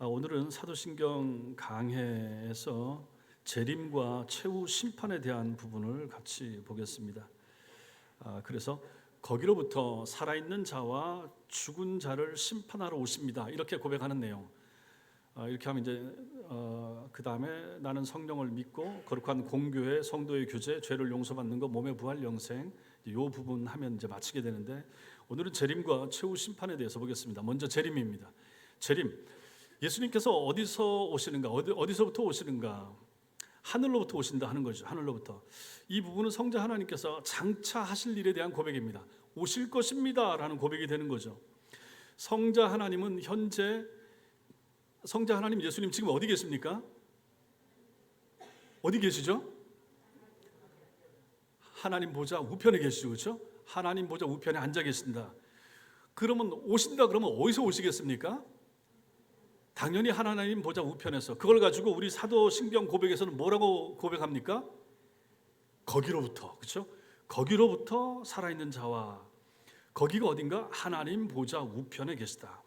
오늘은 사도신경 강해에서 재림과 최후 심판에 대한 부분을 같이 보겠습니다. 그래서 거기로부터 살아있는 자와 죽은 자를 심판하러 오십니다. 이렇게 고백하는 내용. 이렇게 하면 이제 그 다음에 나는 성령을 믿고 거룩한 공교회, 성도의 교제, 죄를 용서받는 것, 몸의 부활, 영생, 이 부분 하면 이제 마치게 되는데, 오늘은 재림과 최후 심판에 대해서 보겠습니다. 먼저 재림입니다. 재림. 예수님께서 어디서 오시는가? 어디서부터 오시는가? 하늘로부터 오신다 하는 거죠. 하늘로부터. 이 부분은 성자 하나님께서 장차 하실 일에 대한 고백입니다. 오실 것입니다 라는 고백이 되는 거죠. 성자 하나님 예수님 지금 어디 계십니까? 어디 계시죠? 하나님 보좌 우편에 계시죠. 그렇죠? 하나님 보좌 우편에 앉아 계신다. 그러면 오신다 그러면 어디서 오시겠습니까? 당연히 하나님 보좌 우편에서. 그걸 가지고 우리 사도신경 고백에서는 뭐라고 고백합니까? 거기로부터. 그렇죠? 거기로부터 살아있는 자와, 거기가 어딘가? 하나님 보좌 우편에 계시다.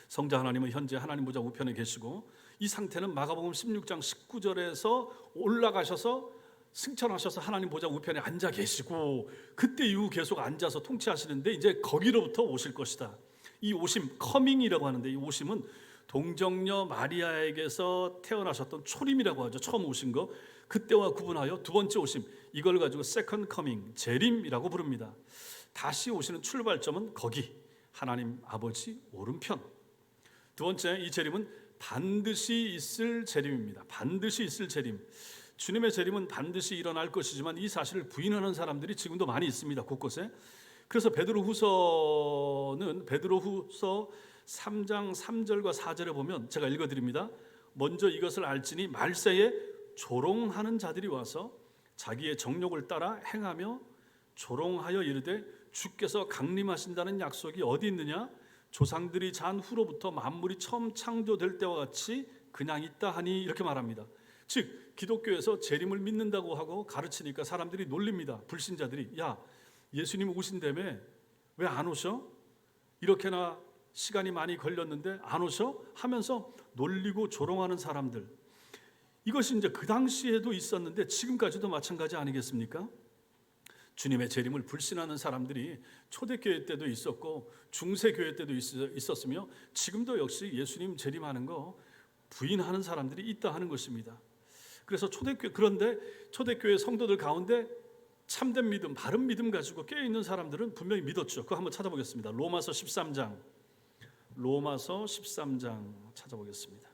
성자 하나님은 현재 하나님 보좌 우편에 계시고, 이 상태는 마가복음 16장 19절에서 올라가셔서 승천하셔서 하나님 보좌 우편에 앉아 계시고, 그때 이후 계속 앉아서 통치하시는데, 이제 거기로부터 오실 것이다. 이 오심, 커밍이라고 하는데, 이 오심은 동정녀 마리아에게서 태어나셨던 초림이라고 하죠. 처음 오신 거. 그때와 구분하여 두 번째 오심, 이걸 가지고 세컨드 커밍, 재림이라고 부릅니다. 다시 오시는 출발점은 거기, 하나님 아버지 오른편. 두 번째, 이 재림은 반드시 있을 재림입니다. 반드시 있을 재림. 주님의 재림은 반드시 일어날 것이지만 이 사실을 부인하는 사람들이 지금도 많이 있습니다. 곳곳에. 그래서 베드로후서 3장 3절과 4절에 보면, 제가 읽어드립니다. 먼저 이것을 알지니 말세에 조롱하는 자들이 와서 자기의 정욕을 따라 행하며 조롱하여 이르되 주께서 강림하신다는 약속이 어디 있느냐? 조상들이 잔 후로부터 만물이 처음 창조될 때와 같이 그냥 있다 하니, 이렇게 말합니다. 즉 기독교에서 재림을 믿는다고 하고 가르치니까 사람들이 놀립니다. 불신자들이, 야, 예수님 오신다며 왜 안 오셔? 이렇게나 시간이 많이 걸렸는데 안 오셔? 하면서 놀리고 조롱하는 사람들. 이것이 이제 그 당시에도 있었는데 지금까지도 마찬가지 아니겠습니까? 주님의 재림을 불신하는 사람들이 초대교회 때도 있었고 중세교회 때도 있었으며, 지금도 역시 예수님 재림하는 거 부인하는 사람들이 있다 하는 것입니다. 그래서 그런데 초대교회 성도들 가운데 참된 믿음, 바른 믿음 가지고 깨어있는 사람들은 분명히 믿었죠. 그거 한번 찾아보겠습니다. 로마서 13장 찾아보겠습니다.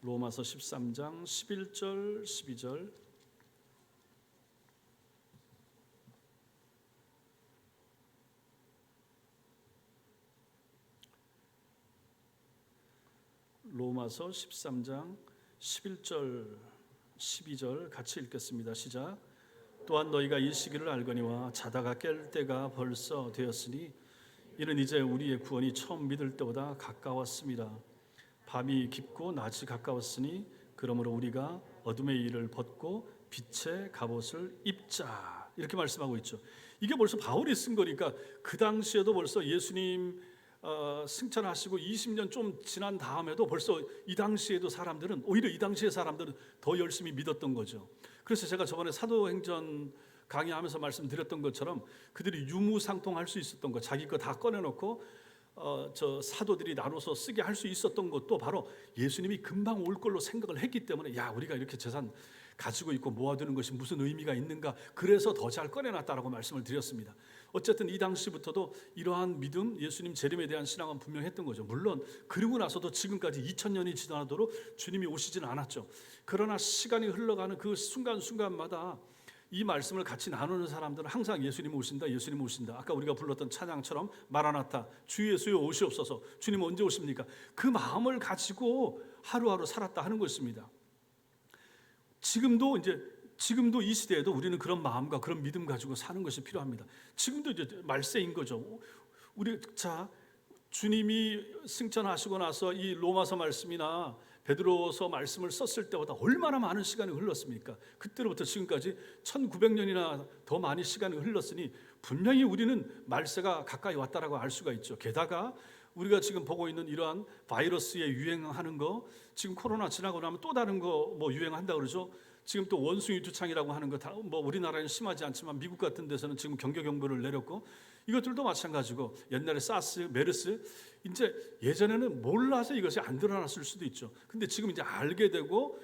로마서 13장 11절 12절. 로마서 13장 11절 12절 같이 읽겠습니다. 시작. 또한 너희가 이 시기를 알거니와 자다가 깰 때가 벌써 되었으니 이는 이제 우리의 구원이 처음 믿을 때보다 가까웠습니다. 밤이 깊고 낮이 가까웠으니 그러므로 우리가 어둠의 일을 벗고 빛의 갑옷을 입자, 이렇게 말씀하고 있죠. 이게 벌써 바울이 쓴 거니까 그 당시에도 벌써 예수님 승천하시고 20년 좀 지난 다음에도 벌써 이 당시에도 사람들은, 오히려 이 당시의 사람들은 더 열심히 믿었던 거죠. 그래서 제가 저번에 사도행전 강의하면서 말씀드렸던 것처럼 그들이 유무상통할 수 있었던 것, 자기 거 다 꺼내놓고 저 사도들이 나눠서 쓰게 할 수 있었던 것도 바로 예수님이 금방 올 걸로 생각을 했기 때문에, 야, 우리가 이렇게 재산 가지고 있고 모아두는 것이 무슨 의미가 있는가, 그래서 더 잘 꺼내놨다라고 말씀을 드렸습니다. 어쨌든 이 당시부터도 이러한 믿음, 예수님 재림에 대한 신앙은 분명했던 거죠. 물론 그리고 나서도 지금까지 2000년이 지나도록 주님이 오시지는 않았죠. 그러나 시간이 흘러가는 그 순간순간마다 이 말씀을 같이 나누는 사람들은 항상 예수님 오신다, 예수님 오신다. 아까 우리가 불렀던 찬양처럼 마라나타, 주 예수여 오시옵소서, 주님 언제 오십니까? 그 마음을 가지고 하루하루 살았다 하는 것입니다. 지금도 이 시대에도 우리는 그런 마음과 그런 믿음 가지고 사는 것이 필요합니다. 지금도 이제 말세인 거죠. 주님이 승천하시고 나서 이 로마서 말씀이나 베드로서 말씀을 썼을 때보다 얼마나 많은 시간이 흘렀습니까? 그때로부터 지금까지 1900년이나 더 많이 시간이 흘렀으니 분명히 우리는 말세가 가까이 왔다라고 알 수가 있죠. 게다가 우리가 지금 보고 있는 이러한 바이러스에 유행하는 거, 지금 코로나 지나고 나면 또 다른 거 뭐 유행한다 그러죠. 지금 또 원숭이 두창이라고 하는 거 다 뭐 우리나라에는 심하지 않지만 미국 같은 데서는 지금 경계 경보를 내렸고, 이것들도 마찬가지고 옛날에 사스, 메르스, 이제 예전에는 몰라서 이것이 안 드러났을 수도 있죠. 근데 지금 이제 알게 되고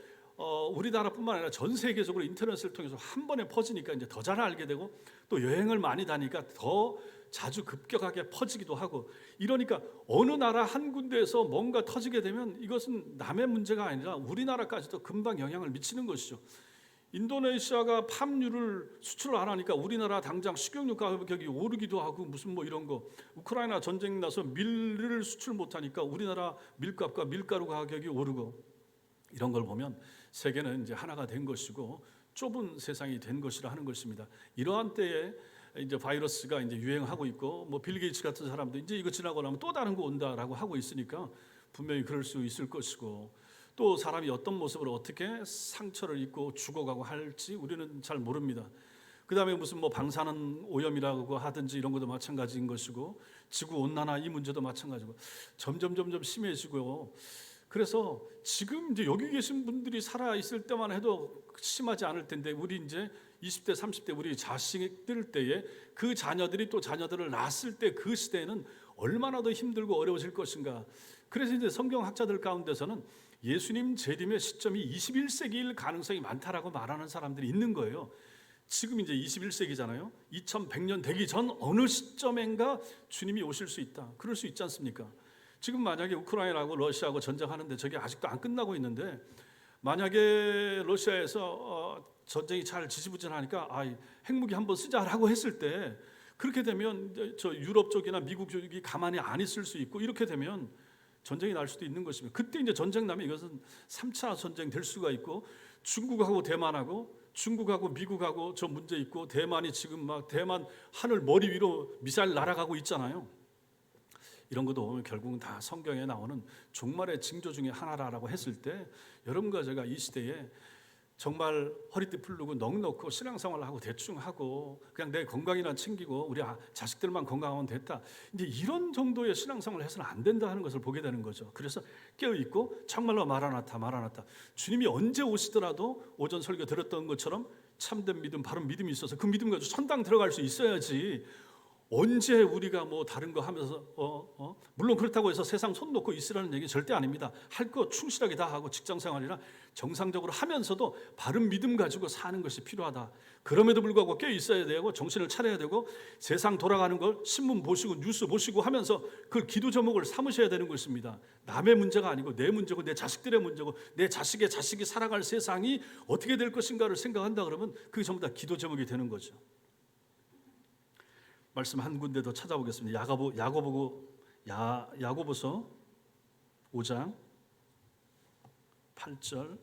우리나라뿐만 아니라 전 세계적으로 인터넷을 통해서 한 번에 퍼지니까 이제 더 잘 알게 되고, 또 여행을 많이 다니니까 더 자주 급격하게 퍼지기도 하고, 이러니까 어느 나라 한 군데에서 뭔가 터지게 되면 이것은 남의 문제가 아니라 우리나라까지도 금방 영향을 미치는 것이죠. 인도네시아가 팜유를 수출을 안 하니까 우리나라 당장 식용유 가격이 오르기도 하고, 무슨 뭐 이런 거, 우크라이나 전쟁 나서 밀을 수출 못 하니까 우리나라 밀값과 밀가루 가격이 오르고, 이런 걸 보면 세계는 이제 하나가 된 것이고 좁은 세상이 된 것이라 하는 것입니다. 이러한 때에 이제 바이러스가 이제 유행하고 있고, 뭐 빌 게이츠 같은 사람도 이제 이거 지나고 나면 또 다른 거 온다라고 하고 있으니까 분명히 그럴 수 있을 것이고, 또 사람이 어떤 모습으로 어떻게 상처를 입고 죽어가고 할지 우리는 잘 모릅니다. 그 다음에 무슨 뭐 방사능 오염이라고 하든지 이런 것도 마찬가지인 것이고, 지구 온난화 이 문제도 마찬가지고 점점 심해지고요. 그래서 지금 이제 여기 계신 분들이 살아 있을 때만 해도 심하지 않을 텐데, 우리 이제 20대 30대 우리 자식들 때에 그 자녀들이 또 자녀들을 낳았을 때 그 시대에는 얼마나 더 힘들고 어려워질 것인가. 그래서 이제 성경학자들 가운데서는 예수님 재림의 시점이 21세기일 가능성이 많다라고 말하는 사람들이 있는 거예요. 지금 이제 21세기잖아요. 2100년 되기 전 어느 시점인가 주님이 오실 수 있다. 그럴 수 있지 않습니까? 지금 만약에 우크라이나하고 러시아하고 전쟁하는데 저게 아직도 안 끝나고 있는데, 만약에 러시아에서 전쟁이 잘 지지부진하니까 핵무기 한번 쓰자라고 했을 때, 그렇게 되면 저 유럽 쪽이나 미국 쪽이 가만히 안 있을 수 있고, 이렇게 되면 전쟁이 날 수도 있는 것입니다. 그때 이제 전쟁 나면 이것은 3차 전쟁 될 수가 있고, 중국하고 대만하고 중국하고 미국하고 저 문제 있고, 대만이 지금 막 대만 하늘 머리 위로 미사일 날아가고 있잖아요. 이런 것도 보면 결국은 다 성경에 나오는 종말의 징조 중에 하나라고 했을 때, 여러분과 제가 이 시대에 정말 허리띠 풀르고 넉넉고 신앙생활을 하고 대충 하고 그냥 내 건강이나 챙기고 우리 자식들만 건강하면 됐다, 이제 이런 정도의 신앙생활을 해서는 안 된다 하는 것을 보게 되는 거죠. 그래서 깨어있고 정말로 마라나타 주님이 언제 오시더라도 오전 설교 들었던 것처럼 참된 믿음, 바른 믿음이 있어서 그 믿음 가지고 천당 들어갈 수 있어야지, 언제 우리가 뭐 다른 거 하면서 물론 그렇다고 해서 세상 손 놓고 있으라는 얘기 절대 아닙니다. 할 거 충실하게 다 하고 직장생활이나 정상적으로 하면서도 바른 믿음 가지고 사는 것이 필요하다. 그럼에도 불구하고 깨어 있어야 되고 정신을 차려야 되고, 세상 돌아가는 걸 신문 보시고 뉴스 보시고 하면서 그 기도 제목을 삼으셔야 되는 것입니다. 남의 문제가 아니고 내 문제고 내 자식들의 문제고, 내 자식의 자식이 살아갈 세상이 어떻게 될 것인가를 생각한다 그러면 그게 전부 다 기도 제목이 되는 거죠. 말씀 한 군데 더 찾아보겠습니다. 야고보서 5장 8절.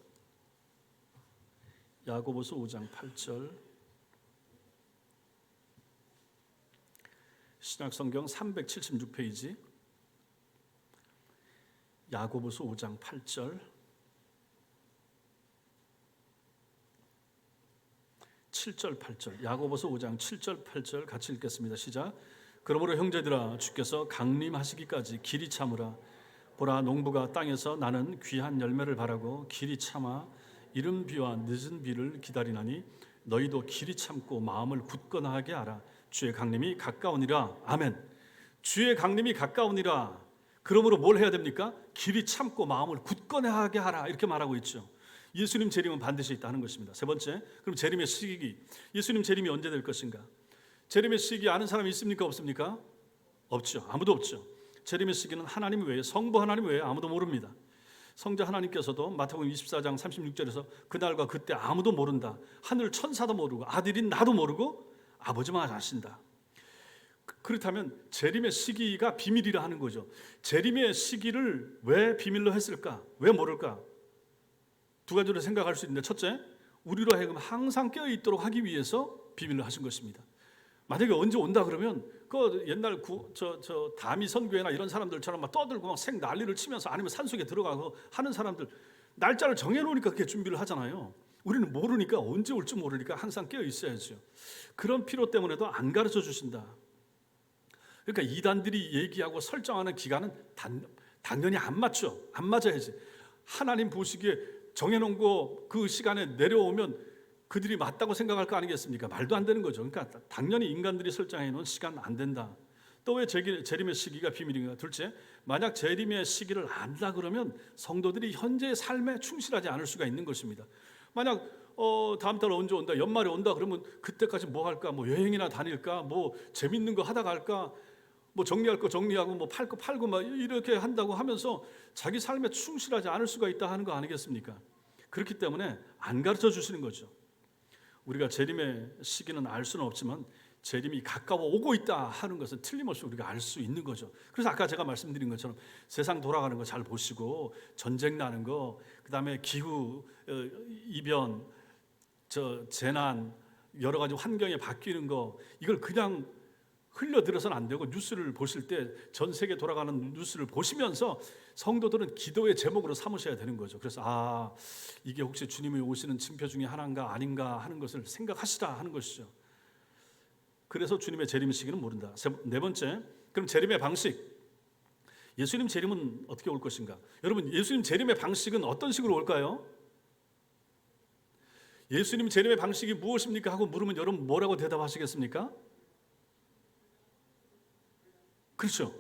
야고보서 5장 8절. 신약성경 376페이지. 야고보서 5장 8절. 7절 8절. 야고보서 5장 7절 8절 같이 읽겠습니다. 시작. 그러므로 형제들아, 주께서 강림하시기까지 길이 참으라. 보라, 농부가 땅에서 나는 귀한 열매를 바라고 길이 참아 이른 비와 늦은 비를 기다리나니, 너희도 길이 참고 마음을 굳건하게 하라. 주의 강림이 가까우니라. 아멘. 주의 강림이 가까우니라. 그러므로 뭘 해야 됩니까? 길이 참고 마음을 굳건하게 하라, 이렇게 말하고 있죠. 예수님 재림은 반드시 있다 하는 것입니다. 세 번째, 그럼 재림의 시기, 예수님 재림이 언제 될 것인가? 재림의 시기 아는 사람이 있습니까? 없습니까? 없죠. 아무도 없죠. 재림의 시기는 하나님 외에, 성부 하나님 외에 아무도 모릅니다. 성자 하나님께서도 마태복음 24장 36절에서 그날과 그때 아무도 모른다. 하늘 천사도 모르고 아들인 나도 모르고 아버지만 아신다. 그렇다면 재림의 시기가 비밀이라 하는 거죠. 재림의 시기를 왜 비밀로 했을까? 왜 모를까? 두 가지로 생각할 수 있는데, 첫째, 우리로 하여금 항상 깨어있도록 하기 위해서 비밀로 하신 것입니다. 만약에 언제 온다 그러면 그 옛날 다미 선교회나 이런 사람들처럼 막 떠들고 막 생 난리를 치면서 아니면 산속에 들어가고 하는 사람들 날짜를 정해놓으니까 그렇게 준비를 하잖아요. 우리는 모르니까 언제 올지 모르니까 항상 깨어 있어야죠. 그런 필요 때문에도 안 가르쳐 주신다. 그러니까 이단들이 얘기하고 설정하는 기간은 당연히 안 맞죠. 안 맞아야지. 하나님 보시기에 정해놓은 거 그 시간에 내려오면 그들이 맞다고 생각할 거 아니겠습니까? 말도 안 되는 거죠. 그러니까 당연히 인간들이 설정해 놓은 시간 안 된다. 또 왜 재림의 시기가 비밀인가? 둘째, 만약 재림의 시기를 안다 그러면 성도들이 현재의 삶에 충실하지 않을 수가 있는 것입니다. 만약 다음 달 언제 온다, 연말에 온다 그러면 그때까지 뭐 할까? 뭐 여행이나 다닐까? 뭐 재밌는 거 하다 갈까? 뭐 정리할 거 정리하고 뭐 팔 거 팔고 막 이렇게 한다고 하면서 자기 삶에 충실하지 않을 수가 있다 하는 거 아니겠습니까? 그렇기 때문에 안 가르쳐 주시는 거죠. 우리가 재림의 시기는 알 수는 없지만 재림이 가까워 오고 있다 하는 것은 틀림없이 우리가 알 수 있는 거죠. 그래서 아까 제가 말씀드린 것처럼 세상 돌아가는 거 잘 보시고 전쟁 나는 거, 그다음에 기후 이변, 재난, 여러 가지 환경이 바뀌는 거 이걸 그냥 흘려들어서는 안 되고 뉴스를 보실 때 전 세계 돌아가는 뉴스를 보시면서 성도들은 기도의 제목으로 삼으셔야 되는 거죠. 그래서 이게 혹시 주님이 오시는 징표 중에 하나인가 아닌가 하는 것을 생각하시라 하는 것이죠. 그래서 주님의 재림 시기는 모른다. 네 번째, 그럼 재림의 방식. 예수님 재림은 어떻게 올 것인가? 여러분, 예수님 재림의 방식은 어떤 식으로 올까요? 예수님 재림의 방식이 무엇입니까? 하고 물으면 여러분 뭐라고 대답하시겠습니까? 그렇죠.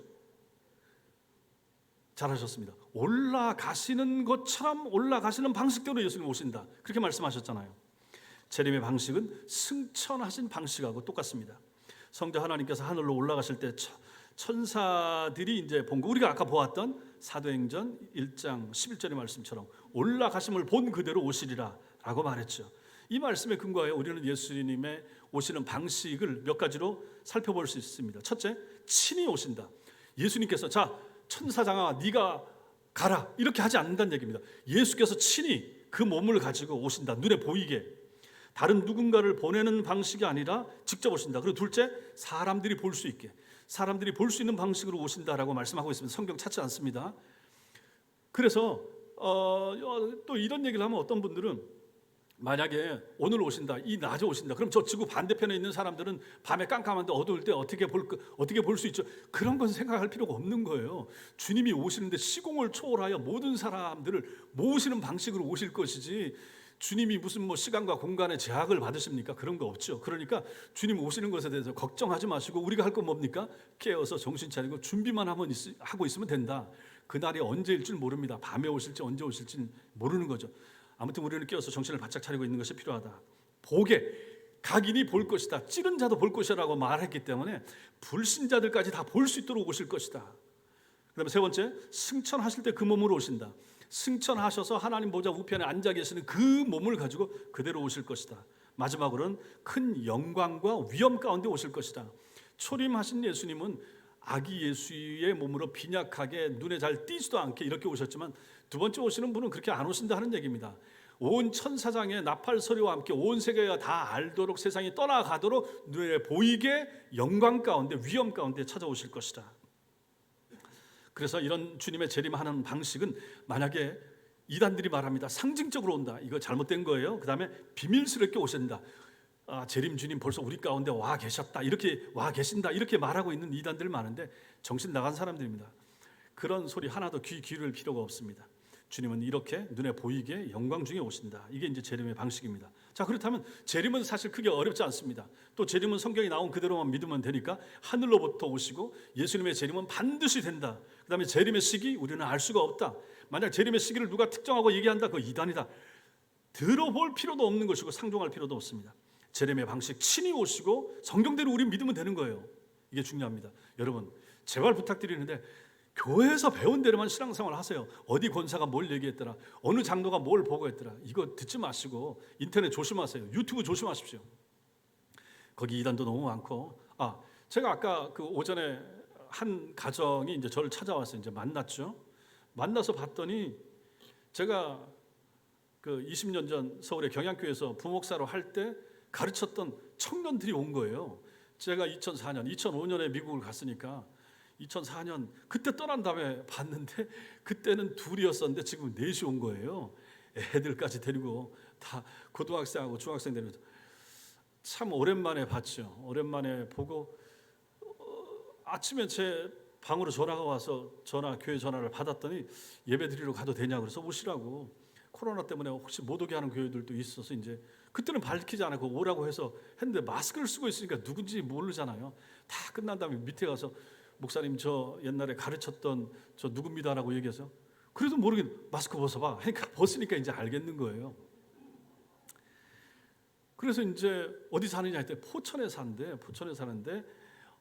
잘하셨습니다. 올라가시는 것처럼 올라가시는 방식대로 예수님 오신다. 그렇게 말씀하셨잖아요. 재림의 방식은 승천하신 방식하고 똑같습니다. 성자 하나님께서 하늘로 올라가실 때 천사들이 이제 본 거, 우리가 아까 보았던 사도행전 1장 11절의 말씀처럼 올라가심을 본 그대로 오시리라 라고 말했죠. 이 말씀에 근거하여 우리는 예수님의 오시는 방식을 몇 가지로 살펴볼 수 있습니다. 첫째, 친히 오신다. 예수님께서 자 천사장아 네가 가라 이렇게 하지 않는다는 얘기입니다. 예수께서 친히 그 몸을 가지고 오신다. 눈에 보이게. 다른 누군가를 보내는 방식이 아니라 직접 오신다. 그리고 둘째, 사람들이 볼 수 있게, 사람들이 볼 수 있는 방식으로 오신다라고 말씀하고 있습니다. 성경 찾지 않습니다. 그래서 또 이런 얘기를 하면 어떤 분들은 만약에 오늘 오신다, 이 낮에 오신다, 그럼 저 지구 반대편에 있는 사람들은 밤에 깜깜한데 어두울 때 어떻게 볼 수 있죠? 그런 건 생각할 필요가 없는 거예요. 주님이 오시는데 시공을 초월하여 모든 사람들을 모으시는 방식으로 오실 것이지, 주님이 무슨 뭐 시간과 공간의 제약을 받으십니까? 그런 거 없죠. 그러니까 주님 오시는 것에 대해서 걱정하지 마시고 우리가 할 건 뭡니까? 깨어서 정신 차리고 준비만 하고 있으면 된다. 그날이 언제일 줄 모릅니다. 밤에 오실지 언제 오실지 모르는 거죠. 아무튼 우리는 깨어서 정신을 바짝 차리고 있는 것이 필요하다. 보게, 각인이 볼 것이다. 찌른 자도 볼 것이라고 말했기 때문에 불신자들까지 다 볼 수 있도록 오실 것이다. 그 다음에 세 번째, 승천하실 때 그 몸으로 오신다. 승천하셔서 하나님 보좌 우편에 앉아 계시는 그 몸을 가지고 그대로 오실 것이다. 마지막으로는 큰 영광과 위엄 가운데 오실 것이다. 초림하신 예수님은 아기 예수의 몸으로 빈약하게 눈에 잘 띄지도 않게 이렇게 오셨지만 두 번째 오시는 분은 그렇게 안 오신다 하는 얘기입니다. 온 천사장의 나팔 소리와 함께 온 세계가 다 알도록, 세상이 떠나가도록 눈에 보이게 영광 가운데 위엄 가운데 찾아오실 것이다. 그래서 이런 주님의 재림하는 방식은 만약에 이단들이 말합니다. 상징적으로 온다. 이거 잘못된 거예요. 그 다음에 비밀스럽게 오신다. 재림 주님 벌써 우리 가운데 와 계셨다. 이렇게 와 계신다. 이렇게 말하고 있는 이단들 많은데 정신 나간 사람들입니다. 그런 소리 하나도 귀 기울일 필요가 없습니다. 주님은 이렇게 눈에 보이게 영광 중에 오신다. 이게 이제 재림의 방식입니다. 자, 그렇다면 재림은 사실 크게 어렵지 않습니다. 또 재림은 성경이 나온 그대로만 믿으면 되니까 하늘로부터 오시고 예수님의 재림은 반드시 된다. 그 다음에 재림의 시기 우리는 알 수가 없다. 만약 재림의 시기를 누가 특정하고 얘기한다, 그거 이단이다. 들어볼 필요도 없는 것이고 상종할 필요도 없습니다. 재림의 방식 친히 오시고 성경대로 우리 믿으면 되는 거예요. 이게 중요합니다. 여러분 제발 부탁드리는데 교회에서 배운 대로만 신앙생활 하세요. 어디 권사가 뭘 얘기했더라, 어느 장로가 뭘 보고했더라, 이거 듣지 마시고 인터넷 조심하세요. 유튜브 조심하십시오. 거기 이단도 너무 많고. 제가 아까 그 오전에 한 가정이 이제 저를 찾아와서 이제 만났죠. 만나서 봤더니 제가 그 20년 전 서울의 경양교회에서 부목사로 할 때 가르쳤던 청년들이 온 거예요. 제가 2004년, 2005년에 미국을 갔으니까 2004년 그때 떠난 다음에 봤는데 그때는 둘이었었는데 지금 넷이 온 거예요. 애들까지 데리고 다 고등학생하고 중학생 데리고 참 오랜만에 봤죠. 오랜만에 보고 아침에 제 방으로 전화가 와서 교회 전화를 받았더니 예배 드리러 가도 되냐 그래서 오시라고. 코로나 때문에 혹시 못 오게 하는 교회들도 있어서 이제 그때는 밝히지 않고 오라고 해서 했는데 마스크를 쓰고 있으니까 누군지 모르잖아요. 다 끝난 다음에 밑에 가서 목사님 저 옛날에 가르쳤던 저 누굽니다라고 얘기해서 그래도 모르겠 마스크 벗어봐 하니까 벗으니까 이제 알겠는 거예요. 그래서 이제 어디 사느냐 했더니 포천에 사는데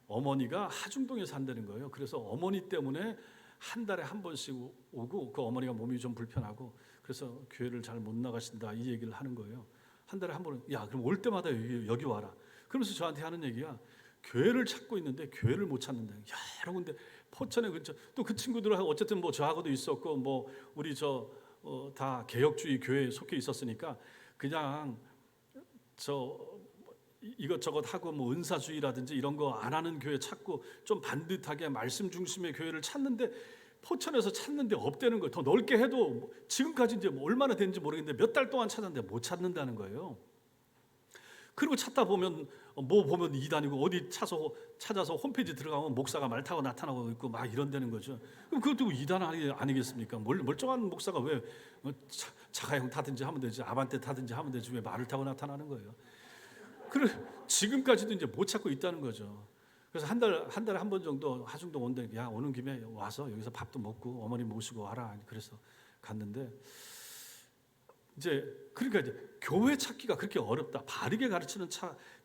어머니가 하중동에 산다는 거예요. 그래서 어머니 때문에 한 달에 한 번씩 오고 그 어머니가 몸이 좀 불편하고 그래서 교회를 잘 못 나가신다 이 얘기를 하는 거예요. 한 달에 한 번은 야 그럼 올 때마다 여기 와라. 그러면서 저한테 하는 얘기가 교회를 찾고 있는데 교회를 못 찾는다. 여러 군데 포천에 근처 또 그 친구들은 어쨌든 뭐 저하고도 있었고 뭐 우리 다 개혁주의 교회에 속해 있었으니까 그냥 이것저것 하고 뭐 은사주의라든지 이런 거 안 하는 교회 찾고 좀 반듯하게 말씀 중심의 교회를 찾는데 포천에서 찾는데 없다는 거예요. 더 넓게 해도 지금까지 이제 얼마나 됐는지 모르겠는데 몇 달 동안 찾았는데 못 찾는다는 거예요. 그리고 찾다 보면 보면 이단이고 어디 찾아서 홈페이지 들어가면 목사가 말 타고 나타나고 있고 막 이런다는 거죠. 그럼 그것도 이단 아니겠습니까? 멀쩡한 목사가 왜 자가용 타든지 하면 되지 아반떼 타든지 하면 되지 왜 말을 타고 나타나는 거예요. 그래 지금까지도 이제 못 찾고 있다는 거죠. 그래서 한 달에 한 번 정도 하중동 온다니까 야 오는 김에 와서 여기서 밥도 먹고 어머니 모시고 와라. 그래서 갔는데 그러니까 교회 찾기가 그렇게 어렵다. 바르게 가르치는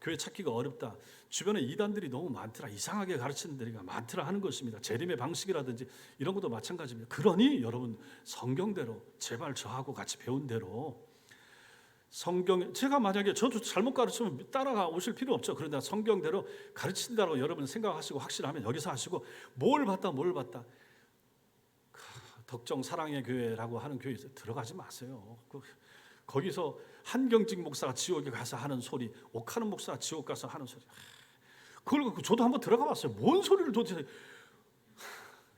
교회 찾기가 어렵다. 주변에 이단들이 너무 많더라. 이상하게 가르치는 데가 많더라 하는 것입니다. 재림의 방식이라든지 이런 것도 마찬가지입니다. 그러니 여러분 성경대로 제발 저하고 같이 배운 대로 제가 만약에 저도 잘못 가르치면 따라가 오실 필요 없죠. 그런데 성경대로 가르친다고 여러분 생각하시고 확실하면 여기서 하시고 뭘 봤다 덕정 사랑의 교회라고 하는 교회에 들어가지 마세요. 거기서 한경직 목사가 지옥에 가서 하는 소리, 옥하는 목사가 지옥 가서 하는 소리, 그걸 갖고 저도 한번 들어가 봤어요. 뭔 소리를 도대체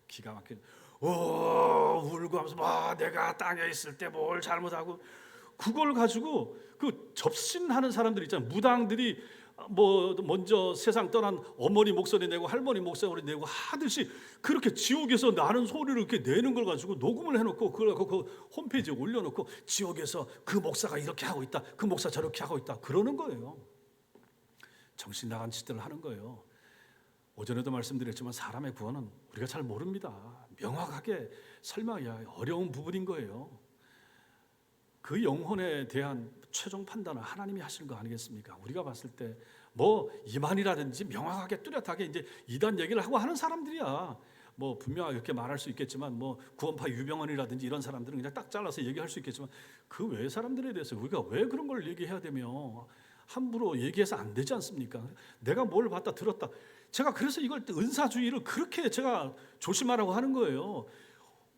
기가 막히네. 울고 하면서 내가 땅에 있을 때 뭘 잘못하고 그걸 가지고 그 접신하는 사람들 있잖아요. 무당들이 먼저 세상 떠난 어머니 목소리 내고 할머니 목소리 내고 하듯이 그렇게 지옥에서 나는 소리를 이렇게 내는 걸 가지고 녹음을 해놓고 그걸 갖고 그 홈페이지에 올려놓고 지옥에서 그 목사가 이렇게 하고 있다, 그 목사 저렇게 하고 있다 그러는 거예요. 정신 나간 짓들을 하는 거예요. 오전에도 말씀드렸지만 사람의 구원은 우리가 잘 모릅니다. 명확하게 설명해야 어려운 부분인 거예요. 그 영혼에 대한 최종 판단은 하나님이 하시는 거 아니겠습니까? 우리가 봤을 때 이만이라든지 명확하게 뚜렷하게 이제 이단 얘기를 하고 하는 사람들이야. 분명하게 이렇게 말할 수 있겠지만 구원파 유병헌이라든지 이런 사람들은 그냥 딱 잘라서 얘기할 수 있겠지만 그 외 사람들에 대해서 우리가 왜 그런 걸 얘기해야 되며 함부로 얘기해서 안 되지 않습니까? 내가 뭘 봤다 들었다. 제가 그래서 이걸 은사주의를 그렇게 제가 조심하라고 하는 거예요.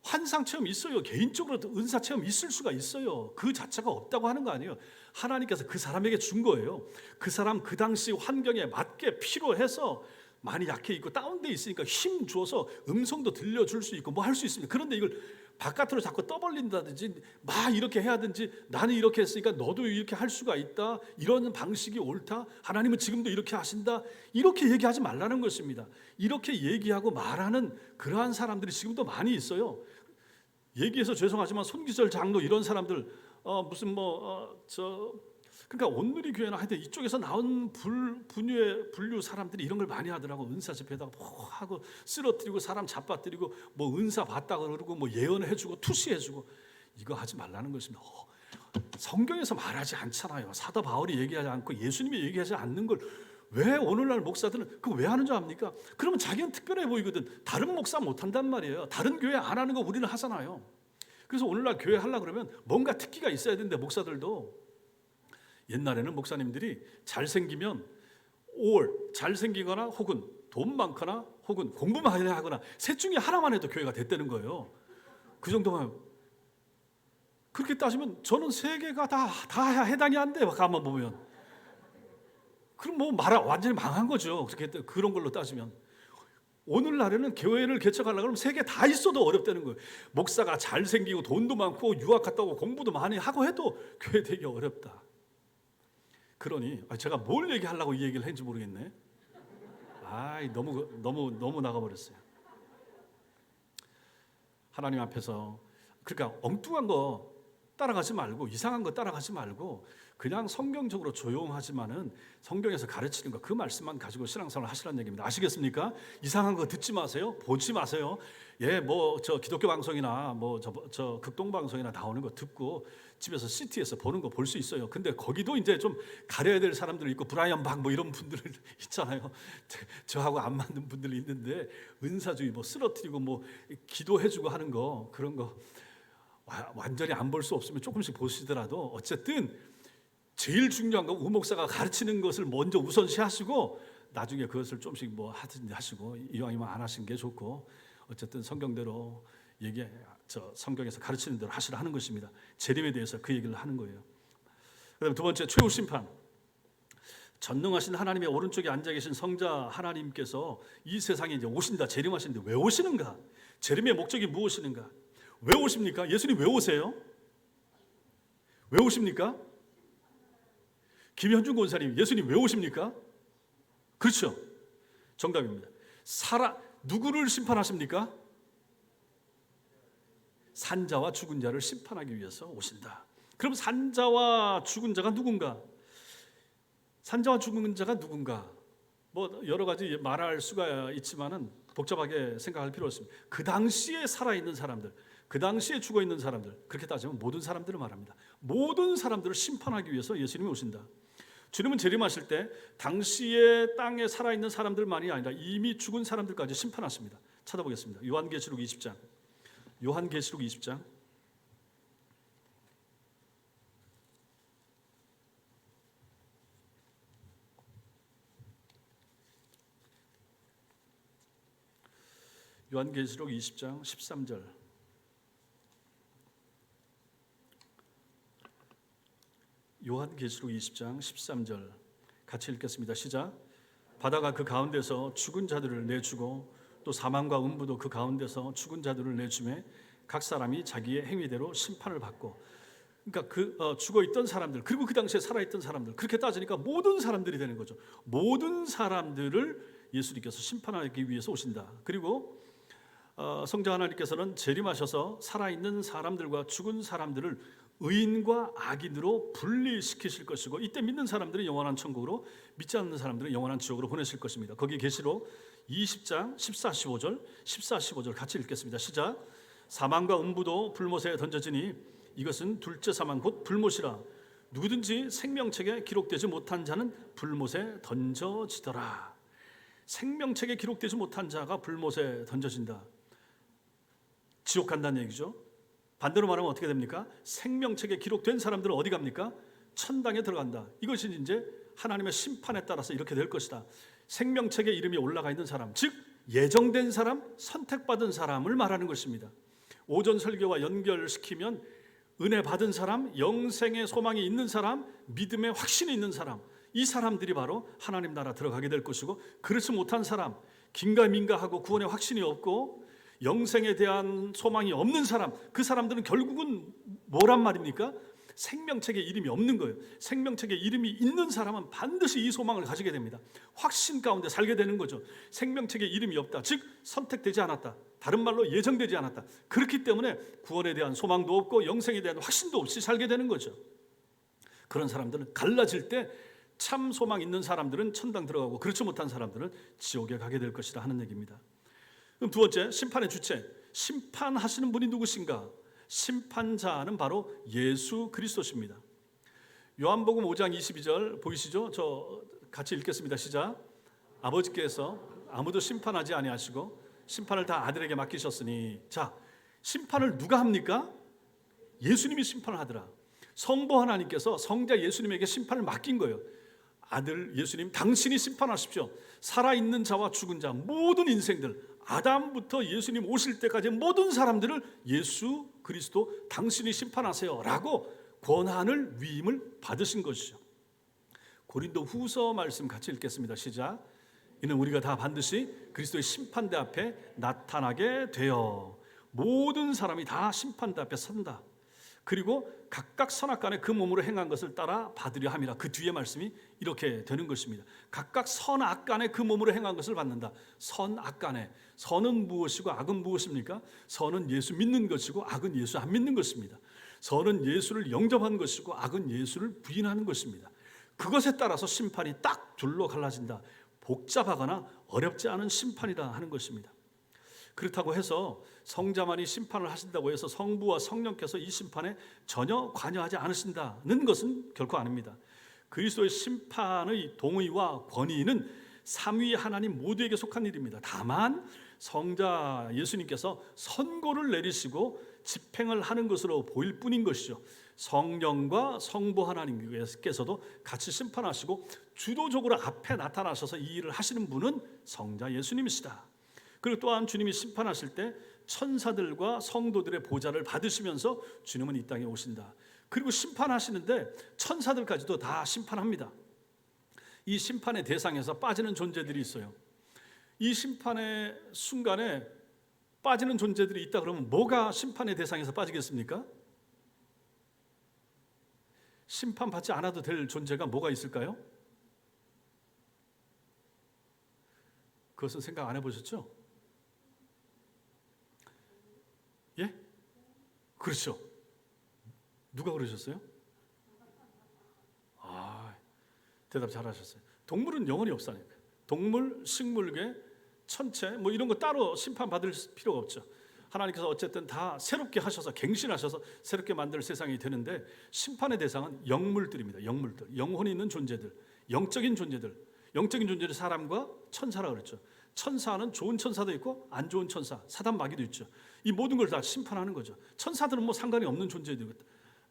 환상 체험 있어요. 개인적으로 은사 체험 있을 수가 있어요. 그 자체가 없다고 하는 거 아니에요. 하나님께서 그 사람에게 준 거예요. 그 사람 그 당시 환경에 맞게 필요해서 많이 약해 있고 다운돼 있으니까 힘 줘서 음성도 들려줄 수 있고 할 수 있습니다. 그런데 이걸 바깥으로 자꾸 떠벌린다든지 이렇게 해야든지 나는 이렇게 했으니까 너도 이렇게 할 수가 있다. 이런 방식이 옳다. 하나님은 지금도 이렇게 하신다. 이렇게 얘기하지 말라는 것입니다. 이렇게 얘기하고 말하는 그러한 사람들이 지금도 많이 있어요. 얘기해서 죄송하지만 손기절 장로 이런 사람들 그러니까 온누리 교회나 하여튼 이쪽에서 나온 분류 사람들이 이런 걸 많이 하더라고. 은사 집회에다가 하고 쓰러뜨리고 사람 잡아뜨리고 은사 받다고 그러고 예언해주고 투시해주고 이거 하지 말라는 것입니다. 성경에서 말하지 않잖아요. 사도 바울이 얘기하지 않고 예수님이 얘기하지 않는 걸 왜 오늘날 목사들은 그거 왜 하는 줄 압니까? 그러면 자기는 특별해 보이거든. 다른 목사 못한단 말이에요. 다른 교회 안 하는 거 우리는 하잖아요. 그래서 오늘날 교회 하려고 그러면 뭔가 특기가 있어야 되는데 목사들도 옛날에는 목사님들이 잘생기면 잘생기거나 혹은 돈 많거나 혹은 공부만 하거나 셋 중에 하나만 해도 교회가 됐다는 거예요. 그 정도면 그렇게 따지면 저는 세 개가 다 해당이 안 돼요. 가만 보면 그럼 뭐 완전히 망한 거죠. 그렇게 그런 걸로 따지면. 오늘날에는 교회를 개척하려고 그러면 세 개 다 있어도 어렵다는 거예요. 목사가 잘생기고 돈도 많고 유학 갔다 오고 공부도 많이 하고 해도 교회 되기 어렵다. 그러니 제가 뭘 얘기하려고 이 얘기를 했는지 모르겠네. 너무 나가버렸어요. 하나님 앞에서 그러니까 엉뚱한 거 따라가지 말고 이상한 거 따라가지 말고 그냥 성경적으로 조용하지만은 성경에서 가르치는 거 그 말씀만 가지고 신앙생활을 하시라는 얘기입니다. 아시겠습니까? 이상한 거 듣지 마세요. 보지 마세요. 저 기독교 방송이나 저 극동 방송이나 나오는 거 듣고 집에서 CT에서 보는 거 볼 수 있어요. 근데 거기도 이제 좀 가려야 될 사람들 있고 브라이언 박 이런 분들 있잖아요. 저하고 안 맞는 분들이 있는데 은사주의 쓰러뜨리고 기도해주고 하는 거 그런 거 완전히 안 볼 수 없으면 조금씩 보시더라도 어쨌든 제일 중요한 건 우목사가 가르치는 것을 먼저 우선시하시고 나중에 그것을 조금씩 하든지 하시고 이왕이면 안 하시는 게 좋고 어쨌든 성경대로 성경에서 가르치는 대로 하시라 하는 것입니다. 재림에 대해서 그 얘기를 하는 거예요. 그다음에 두 번째 최후 심판. 전능하신 하나님의 오른쪽에 앉아 계신 성자 하나님께서 이 세상에 이제 오신다. 재림하시는데 왜 오시는가? 재림의 목적이 무엇인가? 왜 오십니까? 예수님 왜 오세요? 왜 오십니까? 김현중 권사님, 예수님 왜 오십니까? 그렇죠. 정답입니다. 누구를 심판하십니까? 산자와 죽은 자를 심판하기 위해서 오신다. 그럼 산자와 죽은 자가 누군가? 산자와 죽은 자가 누군가? 여러 가지 말할 수가 있지만은 복잡하게 생각할 필요 없습니다. 그 당시에 살아있는 사람들, 그 당시에 죽어있는 사람들, 그렇게 따지면 모든 사람들을 말합니다. 모든 사람들을 심판하기 위해서 예수님이 오신다. 주님은 재림하실 때 당시에 땅에 살아있는 사람들만이 아니라 이미 죽은 사람들까지 심판하십니다. 찾아보겠습니다. 요한계시록 20장. 요한계시록 20장. 요한계시록 20장 13절. 요한계시록 20장 13절 같이 읽겠습니다. 시작. 바다가 그 가운데서 죽은 자들을 내주고 또 사망과 음부도 그 가운데서 죽은 자들을 내주매 각 사람이 자기의 행위대로 심판을 받고, 그러니까 죽어있던 사람들 그리고 그 당시에 살아있던 사람들, 그렇게 따지니까 모든 사람들이 되는 거죠. 모든 사람들을 예수님께서 심판하기 위해서 오신다. 그리고 성자 하나님께서는 재림하셔서 살아있는 사람들과 죽은 사람들을 의인과 악인으로 분리시키실 것이고, 이때 믿는 사람들은 영원한 천국으로, 믿지 않는 사람들은 영원한 지옥으로 보내실 것입니다. 거기 계시록 20장 14, 15절 같이 읽겠습니다. 시작. 사망과 음부도 불못에 던져지니 이것은 둘째 사망 곧 불못이라. 누구든지 생명책에 기록되지 못한 자는 불못에 던져지더라. 생명책에 기록되지 못한 자가 불못에 던져진다. 지옥 간다는 얘기죠. 반대로 말하면 어떻게 됩니까? 생명책에 기록된 사람들은 어디 갑니까? 천당에 들어간다. 이것이 이제 하나님의 심판에 따라서 이렇게 될 것이다. 생명책에 이름이 올라가 있는 사람, 즉 예정된 사람, 선택받은 사람을 말하는 것입니다. 오전 설교와 연결시키면 은혜 받은 사람, 영생의 소망이 있는 사람, 믿음의 확신이 있는 사람, 이 사람들이 바로 하나님 나라 들어가게 될 것이고, 그렇지 못한 사람, 긴가민가하고 구원의 확신이 없고 영생에 대한 소망이 없는 사람, 그 사람들은 결국은 뭐란 말입니까? 생명책에 이름이 없는 거예요. 생명책에 이름이 있는 사람은 반드시 이 소망을 가지게 됩니다. 확신 가운데 살게 되는 거죠. 생명책에 이름이 없다, 즉 선택되지 않았다, 다른 말로 예정되지 않았다. 그렇기 때문에 구원에 대한 소망도 없고 영생에 대한 확신도 없이 살게 되는 거죠. 그런 사람들은 갈라질 때 참 소망 있는 사람들은 천당 들어가고, 그렇지 못한 사람들은 지옥에 가게 될 것이라 하는 얘기입니다. 그럼 두 번째, 심판의 주체. 심판하시는 분이 누구신가? 심판자는 바로 예수 그리스도십니다. 요한복음 5장 22절 보이시죠? 저 같이 읽겠습니다. 시작. 아버지께서 아무도 심판하지 아니하시고 심판을 다 아들에게 맡기셨으니. 자, 심판을 누가 합니까? 예수님이 심판을 하더라. 성부 하나님께서 성자 예수님에게 심판을 맡긴 거예요. 아들 예수님, 당신이 심판하십시오. 살아있는 자와 죽은 자, 모든 인생들, 아담부터 예수님 오실 때까지 모든 사람들을 예수 그리스도 당신이 심판하세요 라고 권한을, 위임을 받으신 것이죠. 고린도 후서 말씀 같이 읽겠습니다. 시작. 이는 우리가 다 반드시 그리스도의 심판대 앞에 나타나게 되어 모든 사람이 다 심판대 앞에 선다. 그리고 각각 선악간에 그 몸으로 행한 것을 따라 받으려 함이라. 그 뒤에 말씀이 이렇게 되는 것입니다. 각각 선악간에 그 몸으로 행한 것을 받는다. 선악간에, 선은 무엇이고 악은 무엇입니까? 선은 예수 믿는 것이고 악은 예수 안 믿는 것입니다. 선은 예수를 영접한 것이고 악은 예수를 부인하는 것입니다. 그것에 따라서 심판이 딱 둘로 갈라진다. 복잡하거나 어렵지 않은 심판이라 하는 것입니다. 그렇다고 해서 성자만이 심판을 하신다고 해서 성부와 성령께서 이 심판에 전혀 관여하지 않으신다는 것은 결코 아닙니다. 그리스도의 심판의 동의와 권위는 삼위 하나님 모두에게 속한 일입니다. 다만 성자 예수님께서 선고를 내리시고 집행을 하는 것으로 보일 뿐인 것이죠. 성령과 성부 하나님께서도 같이 심판하시고 주도적으로 앞에 나타나셔서 이 일을 하시는 분은 성자 예수님이시다. 그리고 또한 주님이 심판하실 때 천사들과 성도들의 보좌를 받으시면서 주님은 이 땅에 오신다. 그리고 심판하시는데 천사들까지도 다 심판합니다. 이 심판의 대상에서 빠지는 존재들이 있어요. 이 심판의 순간에 빠지는 존재들이 있다 그러면 뭐가 심판의 대상에서 빠지겠습니까? 심판받지 않아도 될 존재가 뭐가 있을까요? 그것은 생각 안 해보셨죠? 예? 그렇죠. 누가 그러셨어요? 대답 잘하셨어요. 동물은 영혼이 없다니까요. 동물, 식물계, 천체 뭐 이런 거 따로 심판받을 필요가 없죠. 하나님께서 어쨌든 다 새롭게 하셔서 갱신하셔서 새롭게 만들 세상이 되는데 심판의 대상은 영물들입니다. 영물들, 영혼이 있는 존재들, 영적인 존재들. 영적인 존재를 사람과 천사라 그랬죠. 천사는 좋은 천사도 있고 안 좋은 천사, 사단 마귀도 있죠. 이 모든 걸 다 심판하는 거죠. 천사들은 뭐 상관이 없는 존재들이고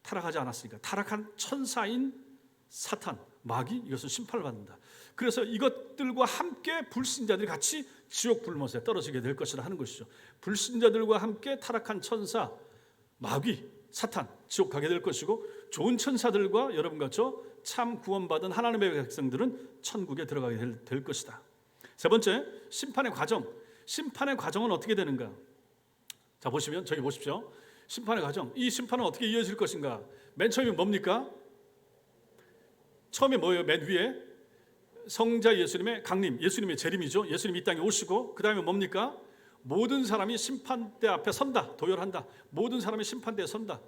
타락하지 않았으니까. 타락한 천사인 사탄, 마귀 이것은 심판을 받는다. 그래서 이것들과 함께 불신자들이 같이 지옥 불못에 떨어지게 될 것이라 하는 것이죠. 불신자들과 함께 타락한 천사, 마귀, 사탄 지옥 가게 될 것이고 좋은 천사들과 여러분과 저 참 구원받은 하나님의 백성들은 천국에 들어가게 될 것이다. 세 번째, 심판의 과정. 심판의 과정은 어떻게 되는가? 자, 보시면 저기 보십시오. 심판의 과정. 이 심판은 어떻게 이어질 것인가? 맨 처음에 뭡니까? 처음에 뭐예요? 맨 위에 성자 예수님의 강림, 예수님의 재림이죠. 예수님이 이 땅에 오시고 그 다음에 뭡니까? 모든 사람이 심판대 앞에 선다, 도열한다. 모든 사람이 심판대에 선다.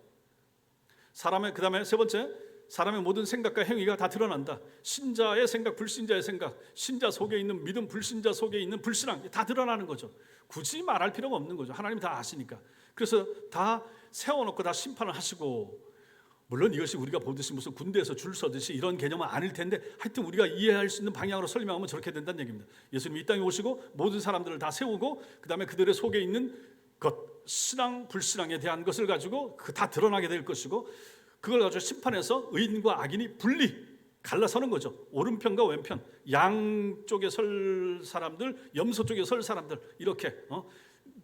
사람의 그 다음에 세 번째, 사람의 모든 생각과 행위가 다 드러난다. 신자의 생각, 불신자의 생각, 신자 속에 있는 믿음, 불신자 속에 있는 불신앙 다 드러나는 거죠. 굳이 말할 필요가 없는 거죠. 하나님이 다 아시니까. 그래서 다 세워놓고 다 심판을 하시고, 물론 이것이 우리가 보듯이 무슨 군대에서 줄 서듯이 이런 개념은 아닐 텐데 하여튼 우리가 이해할 수 있는 방향으로 설명하면 저렇게 된다는 얘기입니다. 예수님이 이 땅에 오시고 모든 사람들을 다 세우고 그 다음에 그들의 속에 있는 것, 신앙, 불신앙에 대한 것을 가지고 다 드러나게 될 것이고 그걸 가지고 심판해서 의인과 악인이 갈라서는 거죠. 오른편과 왼편, 양쪽에 설 사람들, 염소 쪽에 설 사람들 이렇게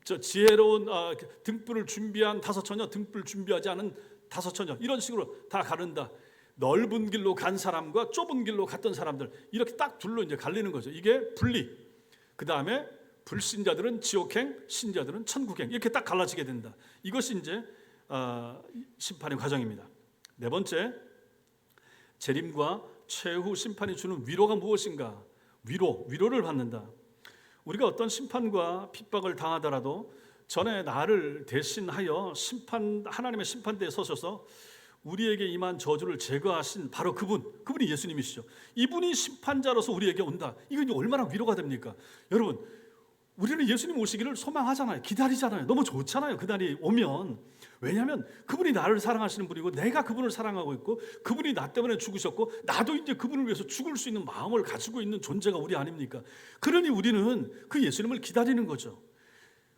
저 지혜로운 등불을 준비한 다섯 처녀, 등불 준비하지 않은 다섯 처녀 이런 식으로 다 가른다. 넓은 길로 간 사람과 좁은 길로 갔던 사람들 이렇게 딱 둘로 이제 갈리는 거죠. 이게 분리. 그 다음에 불신자들은 지옥행, 신자들은 천국행 이렇게 딱 갈라지게 된다. 이것이 이제 심판의 과정입니다. 네 번째, 재림과 최후 심판이 주는 위로가 무엇인가? 위로를 받는다. 우리가 어떤 심판과 핍박을 당하더라도 전에 나를 대신하여 하나님의 심판대에 서셔서 우리에게 임한 저주를 제거하신 바로 그분이 예수님이시죠. 이분이 심판자로서 우리에게 온다. 이거 얼마나 위로가 됩니까? 여러분, 우리는 예수님 오시기를 소망하잖아요. 기다리잖아요. 너무 좋잖아요. 그날이 오면. 왜냐하면 그분이 나를 사랑하시는 분이고 내가 그분을 사랑하고 있고 그분이 나 때문에 죽으셨고 나도 이제 그분을 위해서 죽을 수 있는 마음을 가지고 있는 존재가 우리 아닙니까? 그러니 우리는 그 예수님을 기다리는 거죠.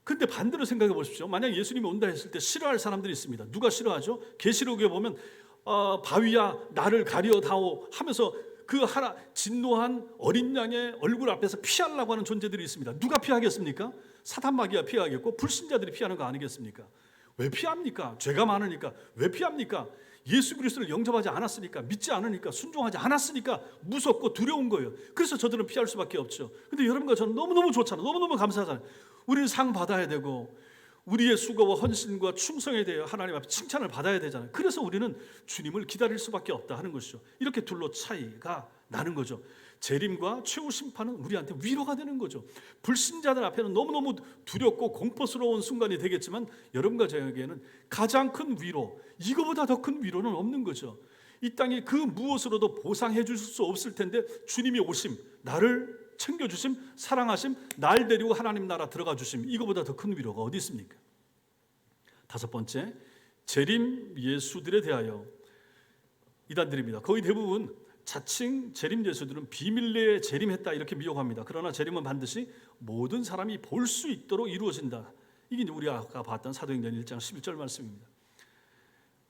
근데 반대로 생각해 보십시오. 만약 예수님이 온다 했을 때 싫어할 사람들이 있습니다. 누가 싫어하죠? 계시록에 보면 바위야 나를 가려다오 하면서 그 진노한 어린 양의 얼굴 앞에서 피하려고 하는 존재들이 있습니다. 누가 피하겠습니까? 사탄 마귀가 피하겠고 불신자들이 피하는 거 아니겠습니까? 왜 피합니까? 죄가 많으니까. 왜 피합니까? 예수 그리스도를 영접하지 않았으니까, 믿지 않으니까, 순종하지 않았으니까 무섭고 두려운 거예요. 그래서 저들은 피할 수밖에 없죠. 근데 여러분과 저는 너무너무 좋잖아요. 너무너무 감사하잖아요. 우리는 상 받아야 되고 우리의 수고와 헌신과 충성에 대해 하나님 앞에 칭찬을 받아야 되잖아요. 그래서 우리는 주님을 기다릴 수밖에 없다 하는 것이죠. 이렇게 둘로 차이가 나는 거죠. 재림과 최후 심판은 우리한테 위로가 되는 거죠. 불신자들 앞에는 너무너무 두렵고 공포스러운 순간이 되겠지만 여러분과 저에게는 가장 큰 위로, 이거보다 더 큰 위로는 없는 거죠. 이 땅에 그 무엇으로도 보상해 주실 수 없을 텐데 주님이 오심, 나를 챙겨주심, 사랑하심, 날 데리고 하나님 나라 들어가 주심, 이거보다 더 큰 위로가 어디 있습니까? 다섯 번째, 재림 예수들에 대하여 이단들입니다. 거의 대부분 자칭 재림 예수들은 비밀리에 재림했다 이렇게 미혹합니다. 그러나 재림은 반드시 모든 사람이 볼 수 있도록 이루어진다. 이게 우리가 아까 봤던 사도행전 1장 11절 말씀입니다.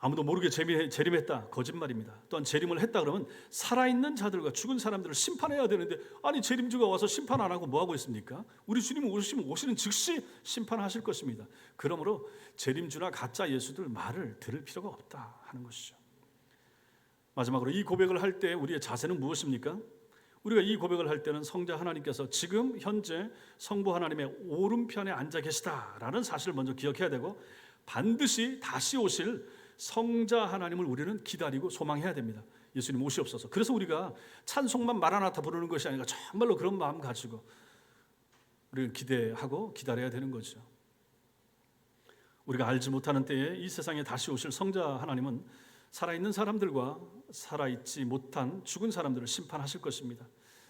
아무도 모르게 재림했다, 거짓말입니다. 또한 재림을 했다 그러면 살아있는 자들과 죽은 사람들을 심판해야 되는데, 아니 재림주가 와서 심판 안 하고 뭐 하고 있습니까? 우리 주님은 오시는 즉시 심판하실 것입니다. 그러므로 재림주나 가짜 예수들 말을 들을 필요가 없다 하는 것이죠. 마지막으로 이 고백을 할 때 우리의 자세는 무엇입니까? 우리가 이 고백을 할 때는 성자 하나님께서 지금 현재 성부 하나님의 오른편에 앉아 계시다라는 사실을 먼저 기억해야 되고, 반드시 다시 오실 성자 하나님을 우리는 기다리고 소망해야 됩니다. 예수님 오시옵소서. 그래서 우리가 찬송만 마라나타 부르는 것이 아니라 정말로 그런 마음 가지고 우리는 기대하고 기다려야 되는 거죠. 우리가 알지 못하는 때에 이 세상에 다시 오실 성자 하나님은 살아있는 사람들과 살아있지 못한 죽은 사람들을 심판하실 것입니다.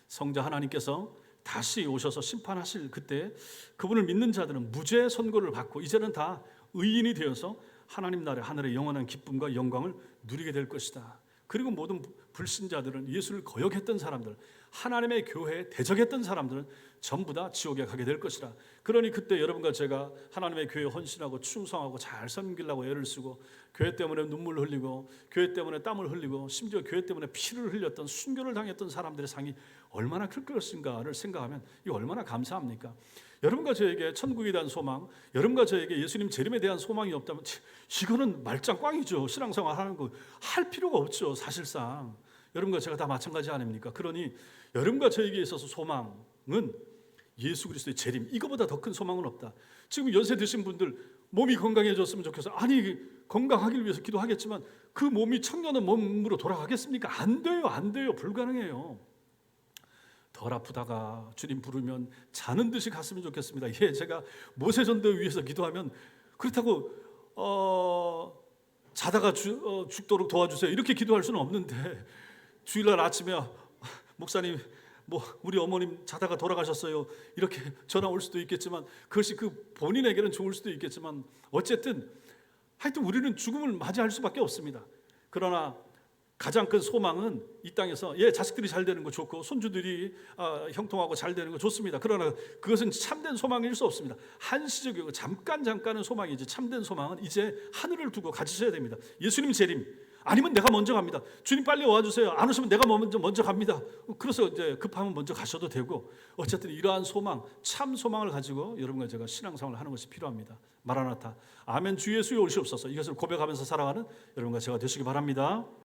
성자 하나님께서 다시 오셔서 심판하실 그때 그분을 믿는 자들은 무죄 선고를 받고 이제는 다 의인이 되어서 하나님 나라 하늘의 영원한 기쁨과 영광을 누리게 될 것이다. 그리고 모든 불신자들은, 예수를 거역했던 사람들, 하나님의 교회에 대적했던 사람들은 전부 다 지옥에 가게 될 것이라. 그러니 그때 여러분과 제가 하나님의 교회에 헌신하고 충성하고 잘 섬기려고 애를 쓰고 교회 때문에 눈물 흘리고 교회 때문에 땀을 흘리고 심지어 교회 때문에 피를 흘렸던, 순교를 당했던 사람들의 상이 얼마나 클 것인가를 생각하면 이 얼마나 감사합니까? 여러분과 저에게 천국에 대한 소망, 여러분과 저에게 예수님 재림에 대한 소망이 없다면 이거는 말짱꽝이죠. 신앙생활 하는 거 할 필요가 없죠. 사실상 여러분과 제가 다 마찬가지 아닙니까? 그러니 여러분과 저에게 있어서 소망은 예수 그리스도의 재림, 이거보다 더 큰 소망은 없다. 지금 연세 드신 분들 몸이 건강해졌으면 좋겠어. 아니 건강하기 위해서 기도하겠지만 그 몸이 청년의 몸으로 돌아가겠습니까? 안 돼요. 안 돼요. 불가능해요. 덜 아프다가 주님 부르면 자는 듯이 갔으면 좋겠습니다. 예, 제가 모세전도 위해서 기도하면 그렇다고 자다가 죽도록 도와주세요 이렇게 기도할 수는 없는데, 주일날 아침에 목사님 뭐 우리 어머님 자다가 돌아가셨어요 이렇게 전화 올 수도 있겠지만, 그것이 그 본인에게는 좋을 수도 있겠지만 어쨌든 하여튼 우리는 죽음을 맞이할 수밖에 없습니다. 그러나 가장 큰 소망은 이 땅에서 자식들이 잘 되는 거 좋고 손주들이 형통하고 잘 되는 거 좋습니다. 그러나 그것은 참된 소망일 수 없습니다. 한시적이고 잠깐은 소망이지, 참된 소망은 이제 하늘을 두고 가지셔야 됩니다. 예수님 재림 아니면 내가 먼저 갑니다. 주님 빨리 와주세요. 안 오시면 내가 먼저 갑니다. 그래서 이제 급하면 먼저 가셔도 되고, 어쨌든 이러한 소망, 참 소망을 가지고 여러분과 제가 신앙생활을 하는 것이 필요합니다. 마라나타, 아멘 주 예수여 오시옵소서. 이것을 고백하면서 살아가는 여러분과 제가 되시기 바랍니다.